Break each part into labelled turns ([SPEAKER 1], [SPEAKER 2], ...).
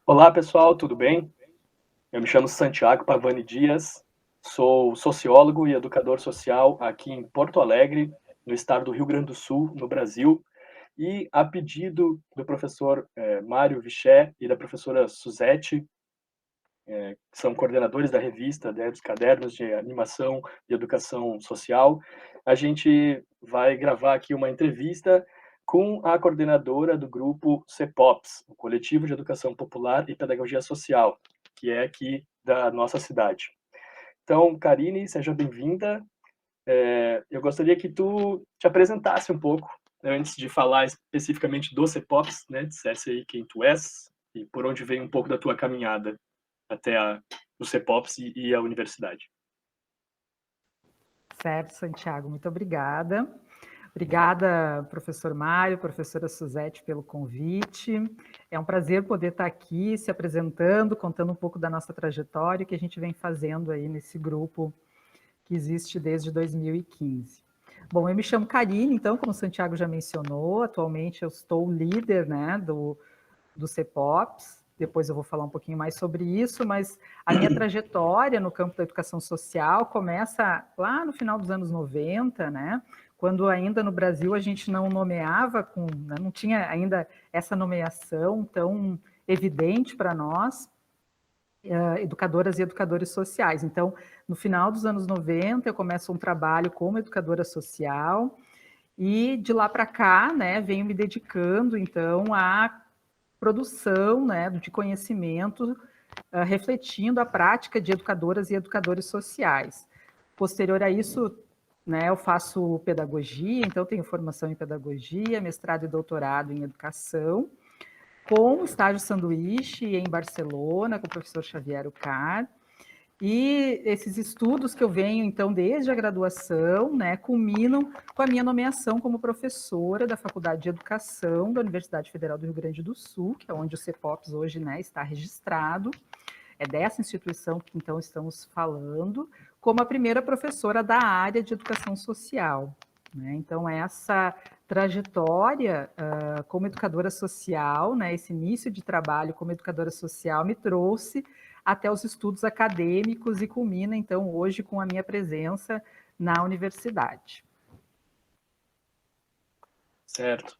[SPEAKER 1] Olá, pessoal, tudo bem? Eu me chamo Santiago Pavani Dias, sou sociólogo e educador social aqui em Porto Alegre, no estado do Rio Grande do Sul, no Brasil, e a pedido do professor Mário Viché e da professora Suzete, que são coordenadores da revista, dos cadernos de animação e educação social, a gente vai gravar aqui uma entrevista com a coordenadora do grupo CEPOPS, o Coletivo de Educação Popular e Pedagogia Social, que é aqui da nossa cidade. Então, Karine, seja bem-vinda. Eu gostaria que tu te apresentasse um pouco, antes de falar especificamente do CEPOPS, né? Dissesse aí quem tu és e por onde vem um pouco da tua caminhada até o CEPOPS e a universidade.
[SPEAKER 2] Certo, Santiago, muito obrigada. Obrigada, professor Mário, professora Suzete, pelo convite. É um prazer poder estar aqui se apresentando, contando um pouco da nossa trajetória que a gente vem fazendo aí nesse grupo que existe desde 2015. Bom, eu me chamo Karine, então, como o Santiago já mencionou, atualmente eu estou líder, né, do CEPOPS. Depois eu vou falar um pouquinho mais sobre isso, mas a minha trajetória no campo da educação social começa lá no final dos anos 90, né? Quando ainda no Brasil a gente não nomeava, né, não tinha ainda essa nomeação tão evidente para nós, educadoras e educadores sociais. Então, no final dos anos 90, eu começo um trabalho como educadora social, e de lá para cá, né, venho me dedicando, então, a produção, né, de conhecimento, refletindo a prática de educadoras e educadores sociais. Posterior a isso, né, eu faço pedagogia, então tenho formação em pedagogia, mestrado e doutorado em educação, com estágio sanduíche em Barcelona, com o professor Xavier Ucar. E esses estudos que eu venho, então, desde a graduação, né, culminam com a minha nomeação como professora da Faculdade de Educação da Universidade Federal do Rio Grande do Sul, que é onde o CEPOPS hoje, né, está registrado. É dessa instituição que, então, estamos falando, como a primeira professora da área de educação social, né? Então, essa trajetória como educadora social, né, esse início de trabalho como educadora social me trouxe até os estudos acadêmicos e culmina, então, hoje com a minha presença na universidade.
[SPEAKER 1] Certo.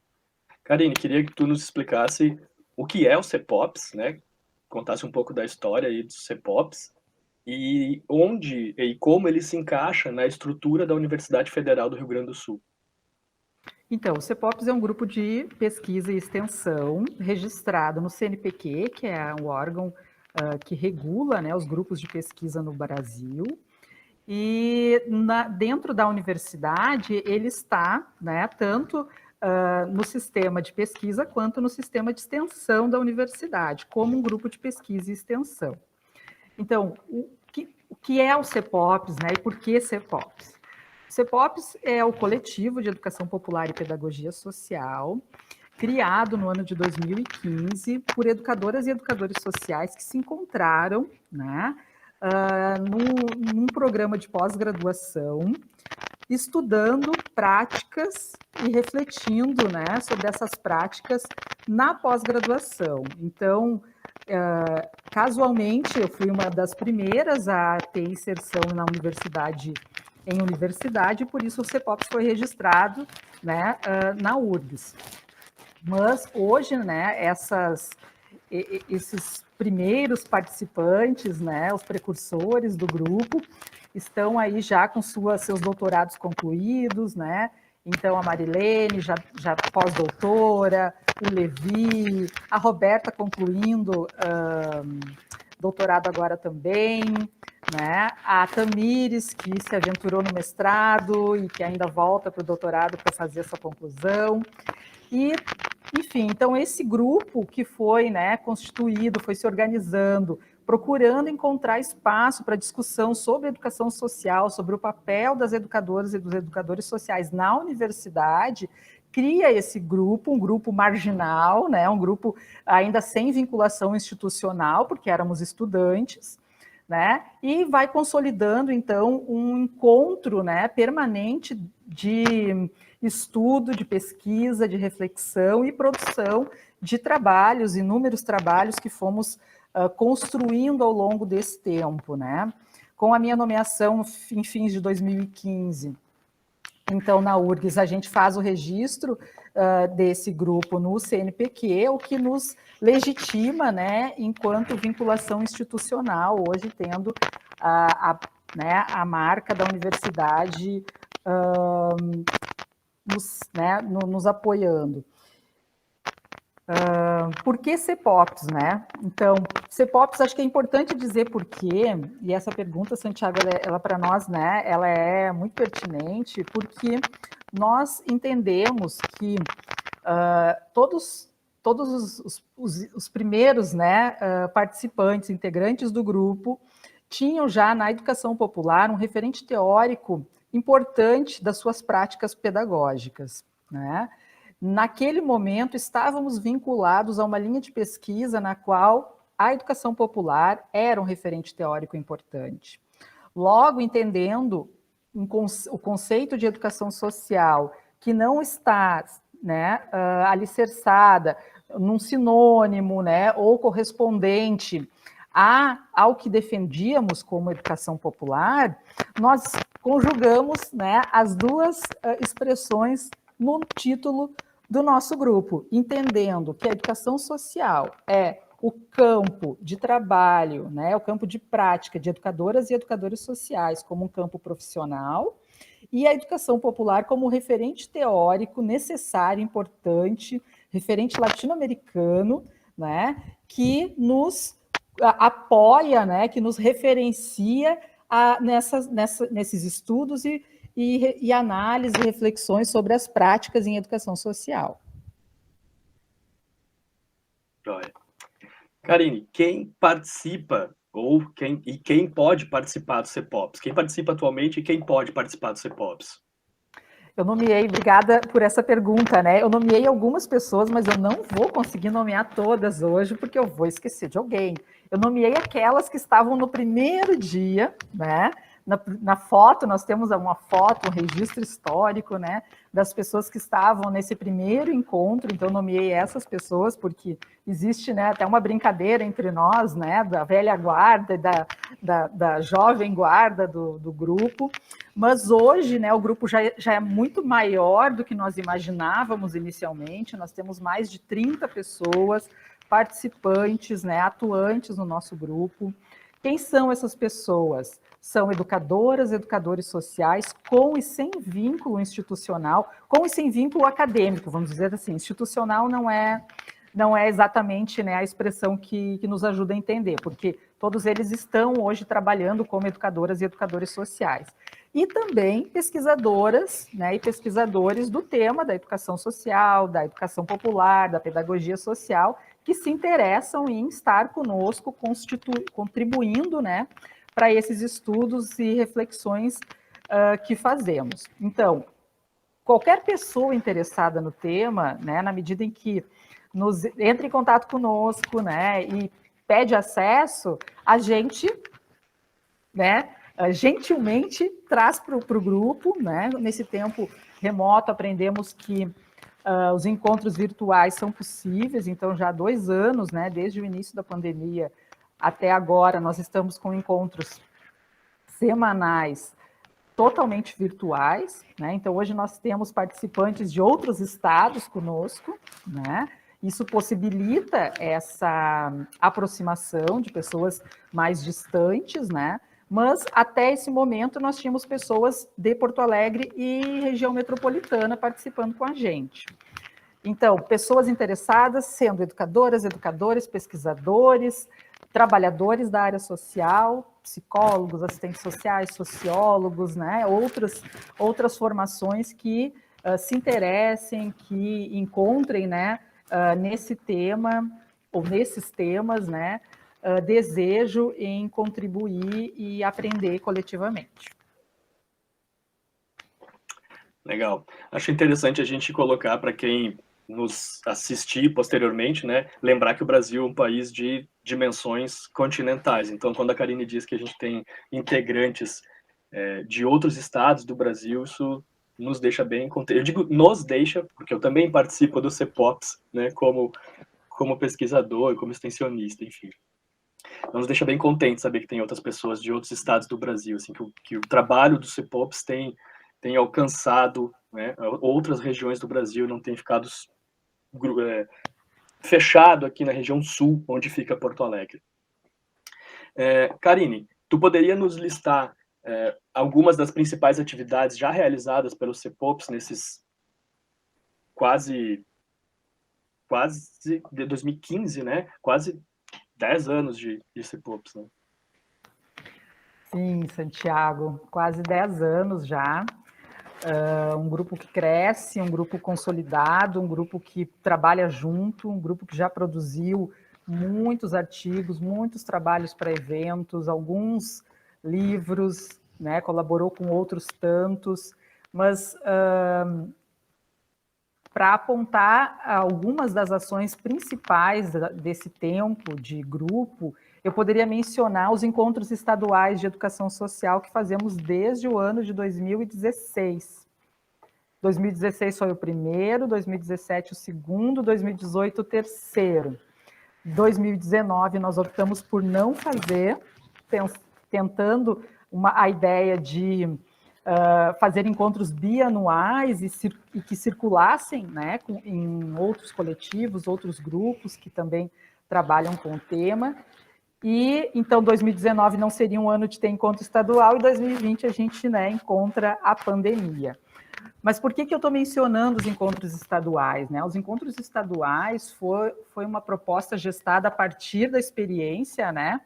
[SPEAKER 1] Karine, queria que tu nos explicasse o que é o CEPOPS, né? Contasse um pouco da história aí do CEPOPS e onde e como ele se encaixa na estrutura da Universidade Federal do Rio Grande do Sul.
[SPEAKER 2] Então, o CEPOPS é um grupo de pesquisa e extensão registrado no CNPq, que é um órgão que regula, né, os grupos de pesquisa no Brasil. E dentro da universidade, ele está, né, tanto no sistema de pesquisa quanto no sistema de extensão da universidade, como um grupo de pesquisa e extensão. Então, o que é o CEPOPS, né, e por que CEPOPS? O CEPOPS é o Coletivo de Educação Popular e Pedagogia Social, criado no ano de 2015 por educadoras e educadores sociais que se encontraram, né, num programa de pós-graduação, estudando práticas e refletindo, né, sobre essas práticas na pós-graduação. Então, casualmente, eu fui uma das primeiras a ter inserção na universidade, por isso o CEPOPS foi registrado, né, na URGS. Mas hoje, né, esses primeiros participantes, né, os precursores do grupo, estão aí já com seus doutorados concluídos, né? Então, a Marilene, já pós-doutora, o Levi, a Roberta concluindo doutorado agora também, né? A Tamires, que se aventurou no mestrado e que ainda volta para o doutorado para fazer essa conclusão. E, enfim, então esse grupo que foi, né, constituído, foi se organizando, procurando encontrar espaço para discussão sobre educação social, sobre o papel das educadoras e dos educadores sociais na universidade, cria esse grupo, um grupo marginal, né, um grupo ainda sem vinculação institucional, porque éramos estudantes, né? E vai consolidando, então, um encontro, né, permanente de estudo, de pesquisa, de reflexão e produção de trabalhos, inúmeros trabalhos que fomos construindo ao longo desse tempo, né? Com a minha nomeação em fins de 2015, então, na URGS, a gente faz o registro desse grupo no CNPq, o que nos legitima, né, enquanto vinculação institucional, hoje tendo né, a marca da universidade nos apoiando. Por que CEPOPs, né? Então, CEPOPs, acho que é importante dizer por quê, e essa pergunta, Santiago, ela para nós, né, ela é muito pertinente, porque nós entendemos que todos os primeiros, né, participantes, integrantes do grupo, tinham já na educação popular um referente teórico importante das suas práticas pedagógicas, né? Naquele momento, estávamos vinculados a uma linha de pesquisa na qual a educação popular era um referente teórico importante. Logo, entendendo o conceito de educação social, que não está, né, alicerçada num sinônimo, né, ou correspondente ao que defendíamos como educação popular, nós conjugamos, né, as duas expressões no título do nosso grupo, entendendo que a educação social é o campo de trabalho, né, o campo de prática de educadoras e educadores sociais como um campo profissional, e a educação popular como referente teórico necessário, importante, referente latino-americano, né, que nos apoia, né, que nos referencia nesses estudos e análise e reflexões sobre as práticas em educação social.
[SPEAKER 1] Joia. Karine, quem participa quem pode participar do CEPOPs? Quem participa atualmente e quem pode participar do CEPOPs?
[SPEAKER 2] Eu nomeei, obrigada por essa pergunta, né? Eu nomeei algumas pessoas, mas eu não vou conseguir nomear todas hoje, porque eu vou esquecer de alguém. Eu nomeei aquelas que estavam no primeiro dia, né? Na foto, nós temos uma foto, um registro histórico, né, das pessoas que estavam nesse primeiro encontro, então eu nomeei essas pessoas, porque existe, né, até uma brincadeira entre nós, né, da velha guarda e da jovem guarda do grupo, mas hoje, né, o grupo já é muito maior do que nós imaginávamos inicialmente, nós temos mais de 30 pessoas participantes, né, atuantes no nosso grupo. Quem são essas pessoas? São educadoras, educadores sociais, com e sem vínculo institucional, com e sem vínculo acadêmico, vamos dizer assim. Institucional não é exatamente, né, a expressão que nos ajuda a entender, porque todos eles estão hoje trabalhando como educadoras e educadores sociais. E também pesquisadoras, né, e pesquisadores do tema da educação social, da educação popular, da pedagogia social, que se interessam em estar conosco, contribuindo, né, para esses estudos e reflexões que fazemos. Então, qualquer pessoa interessada no tema, né, na medida em que entra em contato conosco, né, e pede acesso, a gente, né, gentilmente traz para o grupo, né, nesse tempo remoto aprendemos que os encontros virtuais são possíveis, então já há 2 anos, né, desde o início da pandemia até agora, nós estamos com encontros semanais totalmente virtuais, né? Então hoje nós temos participantes de outros estados conosco, né? Isso possibilita essa aproximação de pessoas mais distantes, né? Mas até esse momento nós tínhamos pessoas de Porto Alegre e região metropolitana participando com a gente. Então, pessoas interessadas, sendo educadoras, educadores, pesquisadores, trabalhadores da área social, psicólogos, assistentes sociais, sociólogos, né? Outras formações que se interessem, que encontrem, né, nesse tema, ou nesses temas, né, desejo em contribuir e aprender coletivamente.
[SPEAKER 1] Legal. Acho interessante a gente colocar para quem nos assistir posteriormente, né, lembrar que o Brasil é um país de dimensões continentais. Então, quando a Karine diz que a gente tem integrantes de outros estados do Brasil, isso nos deixa bem contentes. Eu digo nos deixa, porque eu também participo do CEPOPS, né, como pesquisador, como extensionista, enfim. Então, nos deixa bem contentes saber que tem outras pessoas de outros estados do Brasil, assim, que o trabalho do CEPOPS tem alcançado, né, outras regiões do Brasil, não tem ficado fechado aqui na região sul, onde fica Porto Alegre. Karine, tu poderia nos listar algumas das principais atividades já realizadas pelo CEPOPS nesses quase de 2015, né? Quase 10 anos de CEPOPS, né?
[SPEAKER 2] Sim, Santiago, quase 10 anos já. Um grupo que cresce, um grupo consolidado, um grupo que trabalha junto, um grupo que já produziu muitos artigos, muitos trabalhos para eventos, alguns livros, né, colaborou com outros tantos, mas para apontar algumas das ações principais desse tempo de grupo, eu poderia mencionar os encontros estaduais de educação social que fazemos desde o ano de 2016. 2016 foi o primeiro, 2017 o segundo, 2018 o terceiro. 2019 nós optamos por não fazer, tentando a ideia de fazer encontros bianuais e que circulassem, né, em outros coletivos, outros grupos que também trabalham com o tema. E então 2019 não seria um ano de ter encontro estadual e 2020 a gente, né, encontra a pandemia. Mas por que eu estou mencionando os encontros estaduais, né? Os encontros estaduais foi uma proposta gestada a partir da experiência, né,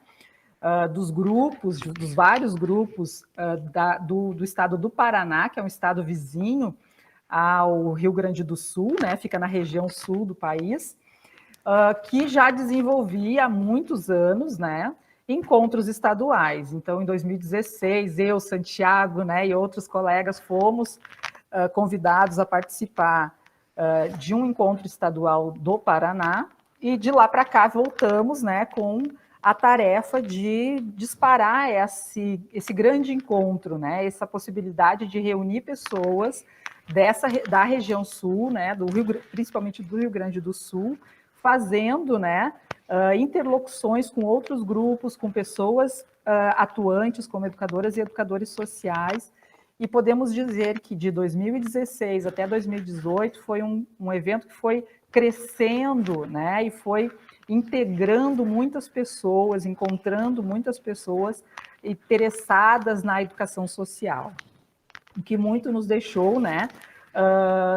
[SPEAKER 2] dos grupos, dos vários grupos do estado do Paraná, que é um estado vizinho ao Rio Grande do Sul, né, fica na região sul do país, que já desenvolvia há muitos anos, né, encontros estaduais. Então, em 2016, eu, Santiago, né, e outros colegas fomos convidados a participar de um encontro estadual do Paraná, e de lá para cá voltamos, né, com a tarefa de disparar esse grande encontro, né, essa possibilidade de reunir pessoas da região sul, né, principalmente do Rio Grande do Sul, fazendo, né, interlocuções com outros grupos, com pessoas atuantes como educadoras e educadores sociais. E podemos dizer que de 2016 até 2018 foi um evento que foi crescendo, né, e foi integrando muitas pessoas, encontrando muitas pessoas interessadas na educação social, o que muito nos deixou, né,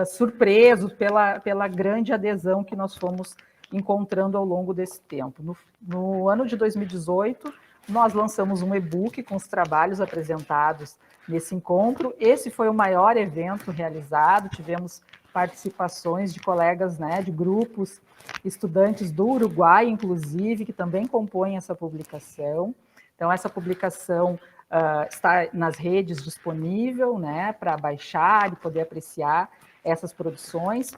[SPEAKER 2] surpresos pela grande adesão que nós fomos encontrando ao longo desse tempo. No ano de 2018, nós lançamos um e-book com os trabalhos apresentados nesse encontro. Esse foi o maior evento realizado, tivemos participações de colegas, né, de grupos, estudantes do Uruguai, inclusive, que também compõem essa publicação. Então, essa publicação está nas redes disponível, né, para baixar e poder apreciar essas produções.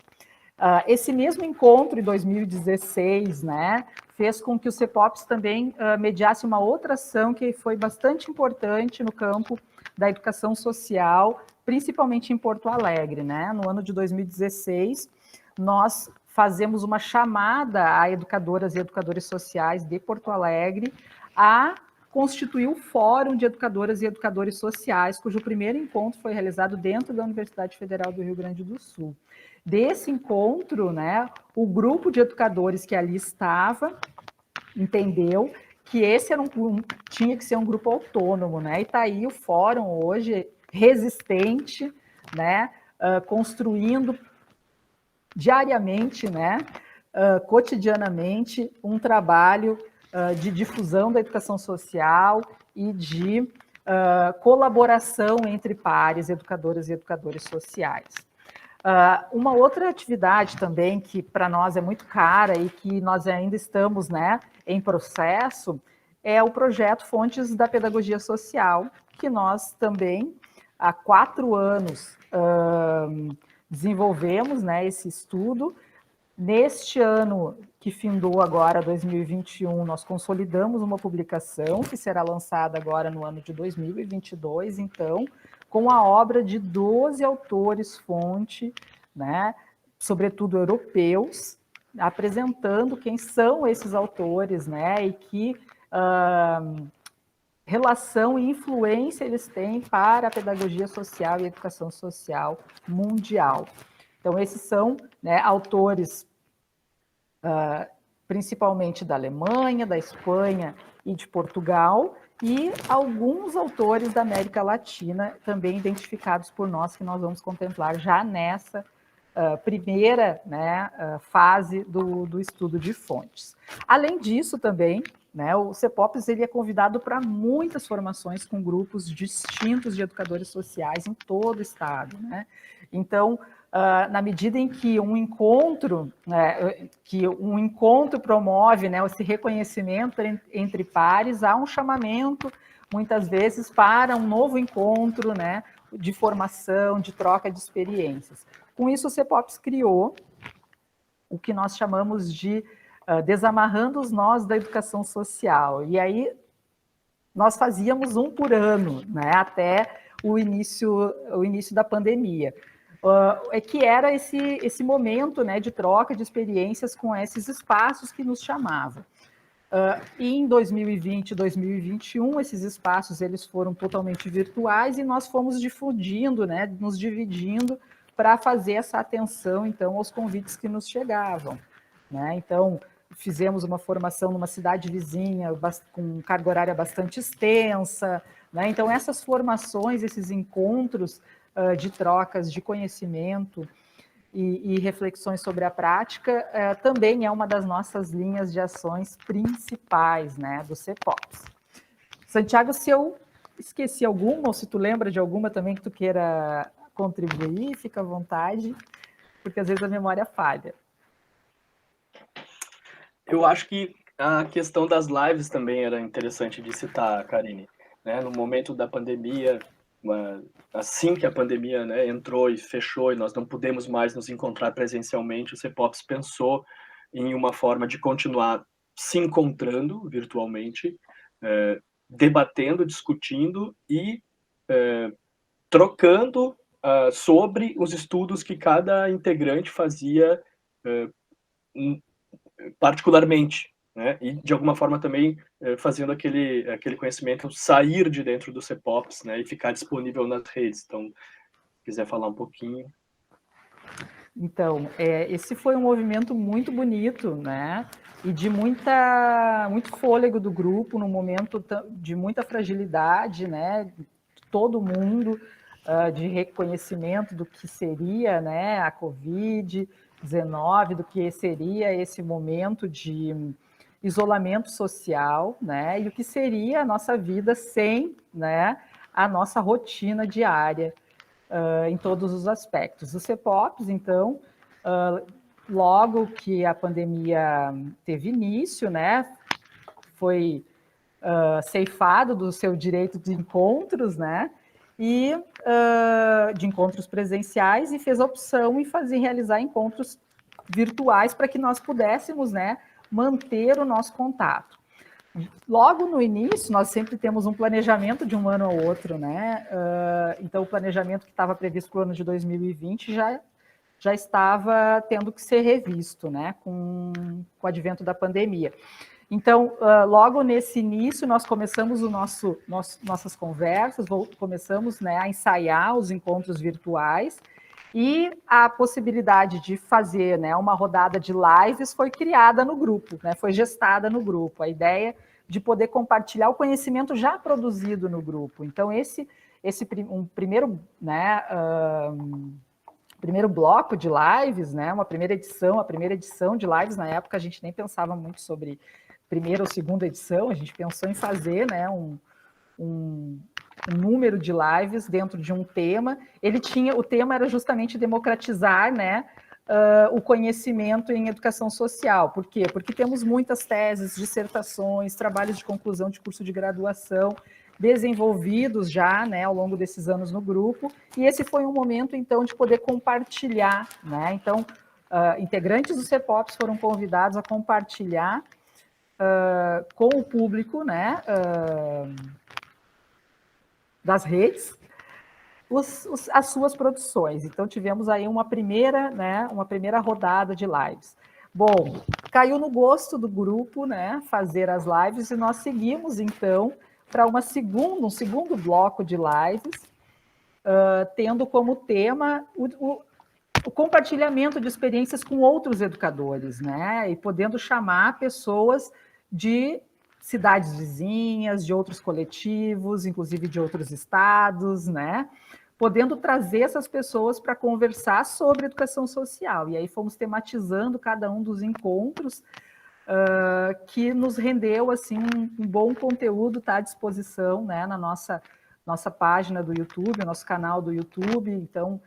[SPEAKER 2] Esse mesmo encontro em 2016, né, fez com que o CEPOPS também mediasse uma outra ação que foi bastante importante no campo da educação social, principalmente em Porto Alegre, né? No ano de 2016, nós fazemos uma chamada a educadoras e educadores sociais de Porto Alegre a constituir o Fórum de Educadoras e Educadores Sociais, cujo primeiro encontro foi realizado dentro da Universidade Federal do Rio Grande do Sul. Desse encontro, né, o grupo de educadores que ali estava entendeu que esse tinha que ser um grupo autônomo, né? E está aí o fórum hoje resistente, né, construindo diariamente, né, cotidianamente, um trabalho de difusão da educação social e de colaboração entre pares, educadoras e educadores sociais. Uma outra atividade também que para nós é muito cara e que nós ainda estamos, né, em processo é o projeto Fontes da Pedagogia Social, que nós também há 4 anos desenvolvemos, né, esse estudo Neste ano que findou agora, 2021, nós consolidamos uma publicação que será lançada agora no ano de 2022, então, com a obra de 12 autores fonte, né, sobretudo europeus, apresentando quem são esses autores, né, e que relação e influência eles têm para a pedagogia social e a educação social mundial. Então, esses são, né, autores principalmente da Alemanha, da Espanha e de Portugal, e alguns autores da América Latina, também identificados por nós, que nós vamos contemplar já nessa primeira, né, fase do estudo de fontes. Além disso, também, né, o CEPOPS ele é convidado para muitas formações com grupos distintos de educadores sociais em todo o estado, né? Então, na medida em que um encontro, né, promove, né, esse reconhecimento entre pares, há um chamamento, muitas vezes, para um novo encontro, né, de formação, de troca de experiências. Com isso, o CEPOPS criou o que nós chamamos de desamarrando os nós da educação social. E aí, nós fazíamos um por ano, né, até o início da pandemia. Que era esse momento, né, de troca de experiências com esses espaços que nos chamavam. E em 2020 e 2021, esses espaços eles foram totalmente virtuais e nós fomos difundindo, né, nos dividindo para fazer essa atenção, então, aos convites que nos chegavam, né? Então, fizemos uma formação numa cidade vizinha com carga horária bastante extensa, né? Então, essas formações, esses encontros de trocas de conhecimento e reflexões sobre a prática também é uma das nossas linhas de ações principais, né, do CEPOPS. Santiago, se eu esqueci alguma, ou se tu lembra de alguma também que tu queira contribuir, fica à vontade, porque às vezes a memória falha.
[SPEAKER 1] Eu acho que a questão das lives também era interessante de citar, Karine. Né? No momento da pandemia, assim que a pandemia, né, entrou e fechou e nós não pudemos mais nos encontrar presencialmente, o CEPOPS pensou em uma forma de continuar se encontrando virtualmente, debatendo, discutindo e trocando sobre os estudos que cada integrante fazia particularmente, né? E de alguma forma também fazendo aquele conhecimento sair de dentro do CEPOPS, né? E ficar disponível nas redes. Então, se quiser falar um pouquinho.
[SPEAKER 2] Então, esse foi um movimento muito bonito, né? E de muito fôlego do grupo, num momento de muita fragilidade, né? De todo mundo, de reconhecimento do que seria, né, a Covid-19, do que seria esse momento de isolamento social, né? E o que seria a nossa vida sem, né, a nossa rotina diária. Em todos os aspectos. O CEPOPS, então, logo que a pandemia teve início, né, foi ceifado do seu direito de encontros, né, e de encontros presenciais, e fez a opção em realizar encontros virtuais para que nós pudéssemos, né, manter o nosso contato. Logo no início, nós sempre temos um planejamento de um ano ao outro, né? Então, o planejamento que estava previsto para o ano de 2020 já estava tendo que ser revisto, né? Com o advento da pandemia. Então, logo nesse início, nós começamos nossas conversas, começamos, né, a ensaiar os encontros virtuais, e a possibilidade de fazer, né, uma rodada de lives foi criada no grupo, né, foi gestada no grupo, a ideia de poder compartilhar o conhecimento já produzido no grupo. Então, primeiro, né, primeiro bloco de lives, né, a primeira edição de lives, na época a gente nem pensava muito sobre primeira ou segunda edição, a gente pensou em fazer, né, um número de lives dentro de um tema. O tema era justamente democratizar, né, o conhecimento em educação social. Por quê? Porque temos muitas teses, dissertações, trabalhos de conclusão de curso de graduação desenvolvidos já, né, ao longo desses anos no grupo, e esse foi um momento, então, de poder compartilhar, né? Então, integrantes do CEPOPS foram convidados a compartilhar com o público, né, das redes, as suas produções. Então, tivemos aí uma primeira rodada de lives. Bom, caiu no gosto do grupo, né, fazer as lives, e nós seguimos, então, para um segundo bloco de lives, tendo como tema o compartilhamento de experiências com outros educadores, né, e podendo chamar pessoas de cidades vizinhas, de outros coletivos, inclusive de outros estados, né, podendo trazer essas pessoas para conversar sobre educação social. E aí fomos tematizando cada um dos encontros, que nos rendeu assim um bom conteúdo, está à disposição, né, na nossa página do YouTube, nosso canal do YouTube, então,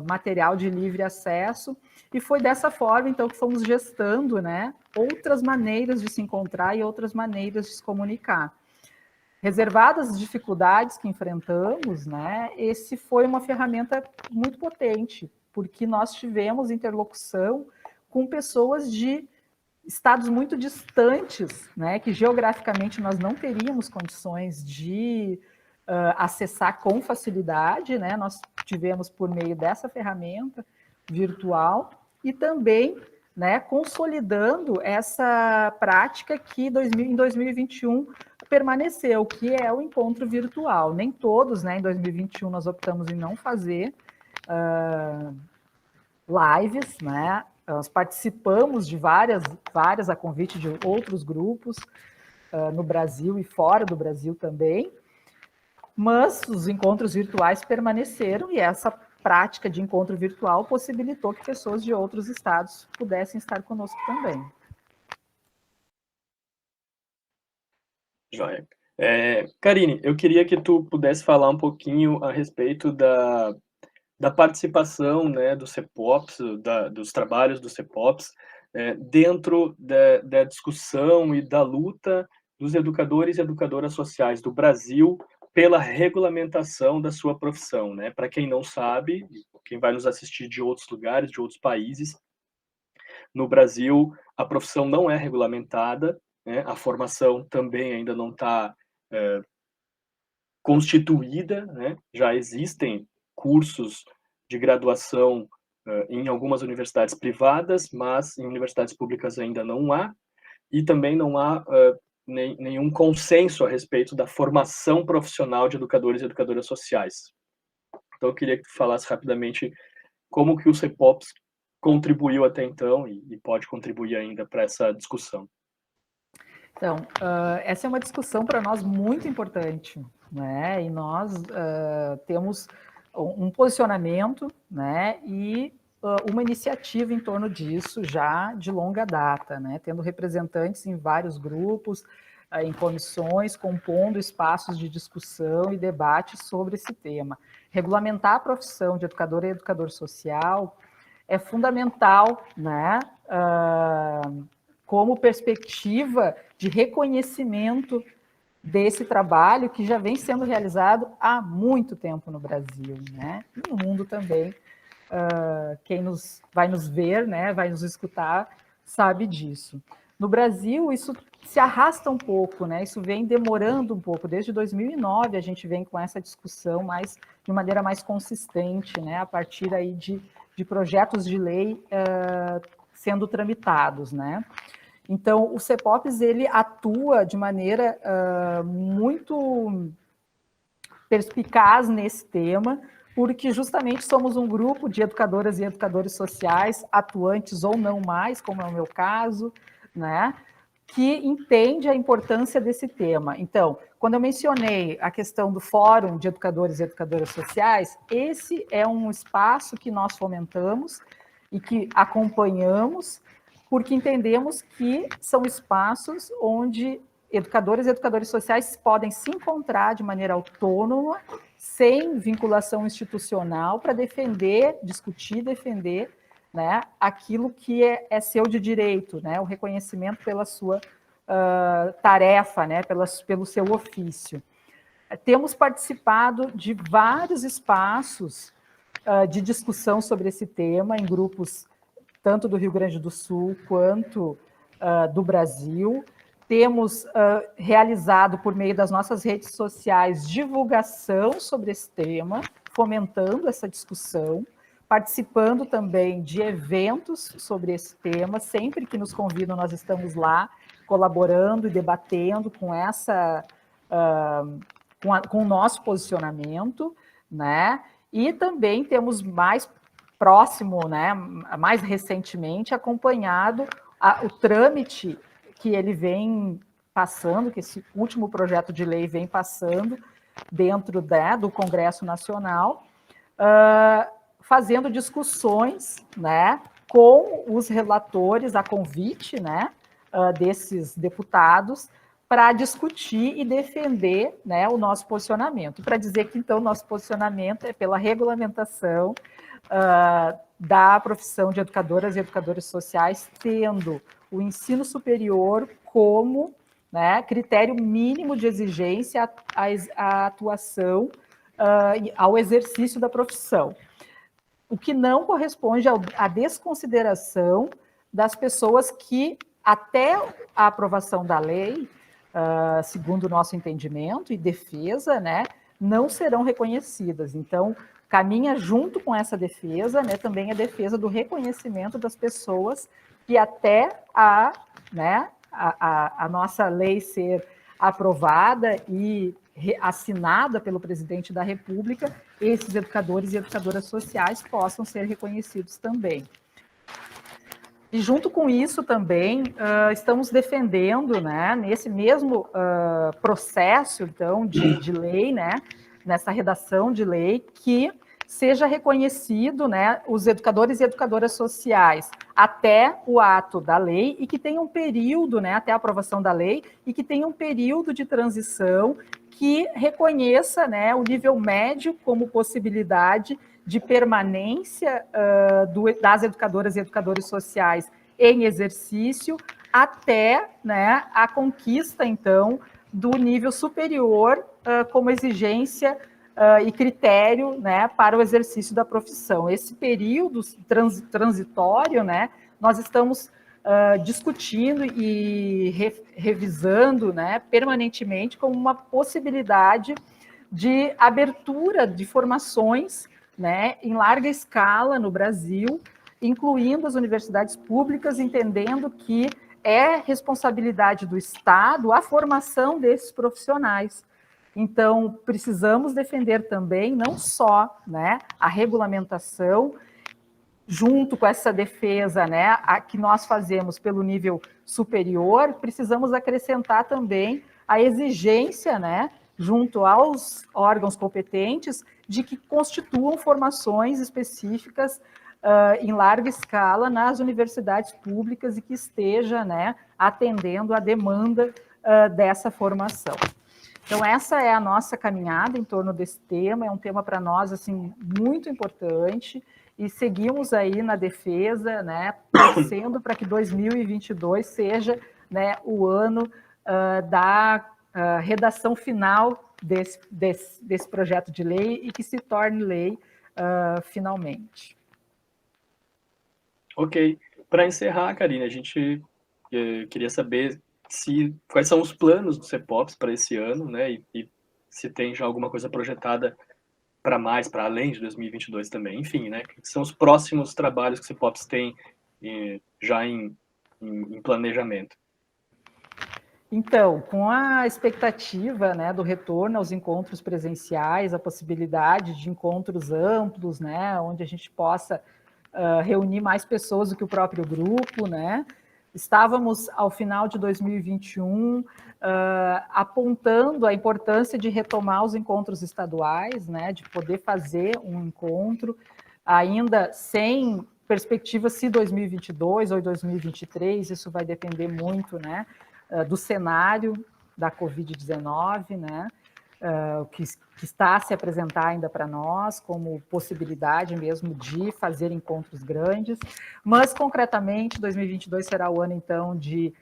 [SPEAKER 2] material de livre acesso, e foi dessa forma, então, que fomos gestando, né, outras maneiras de se encontrar e outras maneiras de se comunicar. Reservadas as dificuldades que enfrentamos, né, esse foi uma ferramenta muito potente, porque nós tivemos interlocução com pessoas de estados muito distantes, né, que geograficamente nós não teríamos condições de acessar com facilidade, né, nós tivemos por meio dessa ferramenta virtual, e também, né, consolidando essa prática que em 2021 permaneceu, que é o encontro virtual. Nem todos, né, em 2021 nós optamos em não fazer lives, né, nós participamos de várias a convite de outros grupos no Brasil e fora do Brasil também, mas os encontros virtuais permaneceram, e essa prática de encontro virtual possibilitou que pessoas de outros estados pudessem estar conosco também.
[SPEAKER 1] Joia. Karine, eu queria que tu pudesse falar um pouquinho a respeito da participação, né, do CEPOPS, dos trabalhos do CEPOPS, dentro da discussão e da luta dos educadores e educadoras sociais do Brasil pela regulamentação da sua profissão, né? Para quem não sabe, quem vai nos assistir de outros lugares, de outros países, no Brasil a profissão não é regulamentada, né? A formação também ainda não está constituída, né? Já existem cursos de graduação em algumas universidades privadas, mas em universidades públicas ainda não há, e também não há nenhum consenso a respeito da formação profissional de educadores e educadoras sociais. Então, eu queria que tu falasse rapidamente como que o CEPOPS contribuiu até então e pode contribuir ainda para essa discussão.
[SPEAKER 2] Então, essa é uma discussão para nós muito importante, né? E nós temos um posicionamento, né? E uma iniciativa em torno disso já de longa data, né? Tendo representantes em vários grupos, em comissões, compondo espaços de discussão e debate sobre esse tema. Regulamentar a profissão de educador e educador social é fundamental, né? Como perspectiva de reconhecimento desse trabalho que já vem sendo realizado há muito tempo no Brasil, né? E no mundo também. Quem vai nos ver, né, vai nos escutar, sabe disso. No Brasil, isso se arrasta um pouco, né? Isso vem demorando um pouco. Desde 2009 a gente vem com essa discussão de maneira mais consistente, né? A partir aí de projetos de lei sendo tramitados, né? Então, o CEPOPS, ele atua de maneira muito perspicaz nesse tema, porque justamente somos um grupo de educadoras e educadores sociais, atuantes ou não mais, como é o meu caso, né, que entende a importância desse tema. Então, quando eu mencionei a questão do Fórum de Educadores e Educadoras Sociais, esse é um espaço que nós fomentamos e que acompanhamos, porque entendemos que são espaços onde educadores e educadores sociais podem se encontrar de maneira autônoma, sem vinculação institucional, para discutir, defender, né, aquilo que é seu de direito, né, o reconhecimento pela sua tarefa, né, pelo seu ofício. Temos participado de vários espaços de discussão sobre esse tema, em grupos tanto do Rio Grande do Sul quanto do Brasil. Temos realizado, por meio das nossas redes sociais, divulgação sobre esse tema, fomentando essa discussão, participando também de eventos sobre esse tema. Sempre que nos convidam, nós estamos lá colaborando e debatendo com com o nosso posicionamento, né? E também temos mais próximo, né, mais recentemente, acompanhado o trâmite que ele vem passando, que esse último projeto de lei vem passando dentro do Congresso Nacional, fazendo discussões, né, com os relatores, a convite, né, desses deputados, para discutir e defender, né, o nosso posicionamento. Para dizer que, então, nosso posicionamento é pela regulamentação da profissão de educadoras e educadores sociais, tendo o ensino superior como, né, critério mínimo de exigência à atuação, ao exercício da profissão. O que não corresponde à desconsideração das pessoas que, até a aprovação da lei, segundo o nosso entendimento e defesa, né, não serão reconhecidas. Então, caminha junto com essa defesa, né, também a defesa do reconhecimento das pessoas que até a nossa lei ser aprovada e assinada pelo presidente da República, esses educadores e educadoras sociais possam ser reconhecidos também. E junto com isso também estamos defendendo, né, nesse mesmo processo então de lei, né, nessa redação de lei, que seja reconhecido, né, os educadores e educadoras sociais até o ato da lei e que tenha um período, né, até a aprovação da lei, e que tenha um período de transição que reconheça, né, o nível médio como possibilidade de permanência das educadoras e educadores sociais em exercício até, né, a conquista, então, do nível superior como exigência e critério, né, para o exercício da profissão. Esse período transitório, né, nós estamos discutindo e revisando, né, permanentemente como uma possibilidade de abertura de formações, né, em larga escala no Brasil, incluindo as universidades públicas, entendendo que é responsabilidade do Estado a formação desses profissionais. Então, precisamos defender também não só, né, a regulamentação, junto com essa defesa, né, que nós fazemos pelo nível superior, precisamos acrescentar também a exigência, né, junto aos órgãos competentes, de que constituam formações específicas em larga escala nas universidades públicas e que esteja, né, atendendo à demanda dessa formação. Então, essa é a nossa caminhada em torno desse tema, é um tema para nós assim, muito importante, e seguimos aí na defesa, né, torcendo para que 2022 seja, né, o ano da redação final desse projeto de lei e que se torne lei finalmente.
[SPEAKER 1] Ok. Para encerrar, Karine, a gente queria saber quais são os planos do CEPOPS para esse ano, né? E se tem já alguma coisa projetada para além de 2022 também. Enfim, né? Que são os próximos trabalhos que o CEPOPS tem já em planejamento.
[SPEAKER 2] Então, com a expectativa, né, do retorno aos encontros presenciais, a possibilidade de encontros amplos, né, onde a gente possa reunir mais pessoas do que o próprio grupo, né? Estávamos, ao final de 2021, apontando a importância de retomar os encontros estaduais, né, de poder fazer um encontro, ainda sem perspectiva se 2022 ou 2023, isso vai depender muito, né, do cenário da Covid-19, né, que está a se apresentar ainda para nós como possibilidade mesmo de fazer encontros grandes, mas concretamente 2022 será o ano então de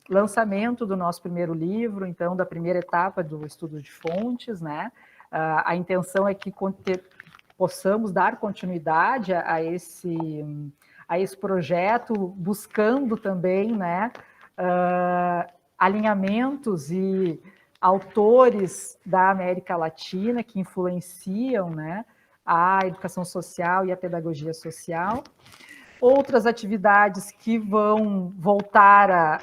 [SPEAKER 2] lançamento do nosso primeiro livro, então da primeira etapa do estudo de fontes, né? A intenção é que possamos dar continuidade a a esse projeto, buscando também, né, alinhamentos e autores da América Latina que influenciam, né, a educação social e a pedagogia social. Outras atividades que vão voltar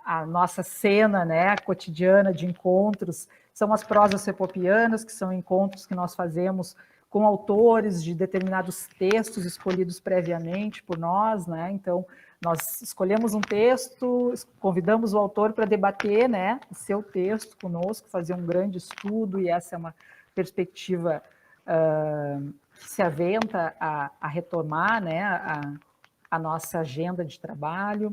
[SPEAKER 2] à nossa cena, né, cotidiana de encontros são as prosas sepopianas, que são encontros que nós fazemos com autores de determinados textos escolhidos previamente por nós, né? Então, nós escolhemos um texto, convidamos o autor para debater, né, o seu texto conosco, fazer um grande estudo, e essa é uma perspectiva que se aventa a retomar, né, a nossa agenda de trabalho.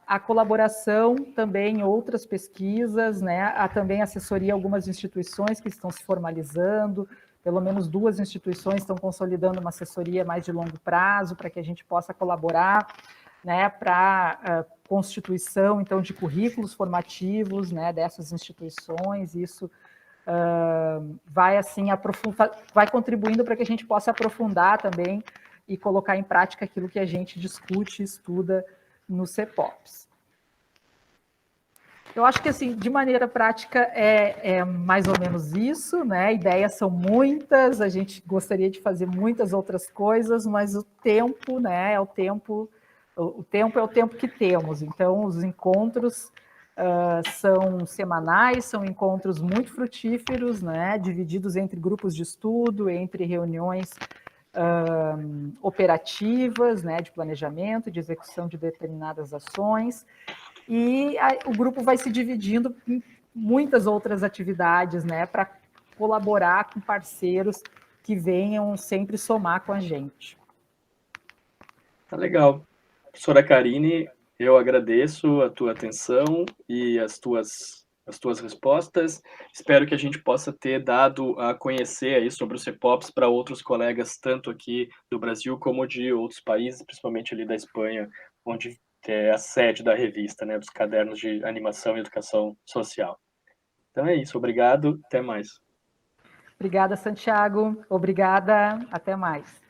[SPEAKER 2] A colaboração também em outras pesquisas, né, há também assessoria a algumas instituições que estão se formalizando, pelo menos 2 instituições estão consolidando uma assessoria mais de longo prazo para que a gente possa colaborar, né, para a constituição, então, de currículos formativos, né, dessas instituições. Isso vai, assim, vai contribuindo para que a gente possa aprofundar também e colocar em prática aquilo que a gente discute e estuda no CEPOPs. Eu acho que, assim, de maneira prática, é mais ou menos isso, né? Ideias são muitas, a gente gostaria de fazer muitas outras coisas, mas o tempo, né, é o tempo é o tempo que temos. Então, os encontros são semanais, são encontros muito frutíferos, né, divididos entre grupos de estudo, entre reuniões operativas, né, de planejamento, de execução de determinadas ações, e o grupo vai se dividindo em muitas outras atividades, né, para colaborar com parceiros que venham sempre somar com a gente.
[SPEAKER 1] Tá legal. Professora Karine, eu agradeço a tua atenção e as tuas respostas. Espero que a gente possa ter dado a conhecer aí sobre o CEPOPs para outros colegas, tanto aqui do Brasil como de outros países, principalmente ali da Espanha, onde é a sede da revista, né, dos cadernos de animação e educação social. Então é isso, obrigado, até mais.
[SPEAKER 2] Obrigada, Santiago. Obrigada, até mais.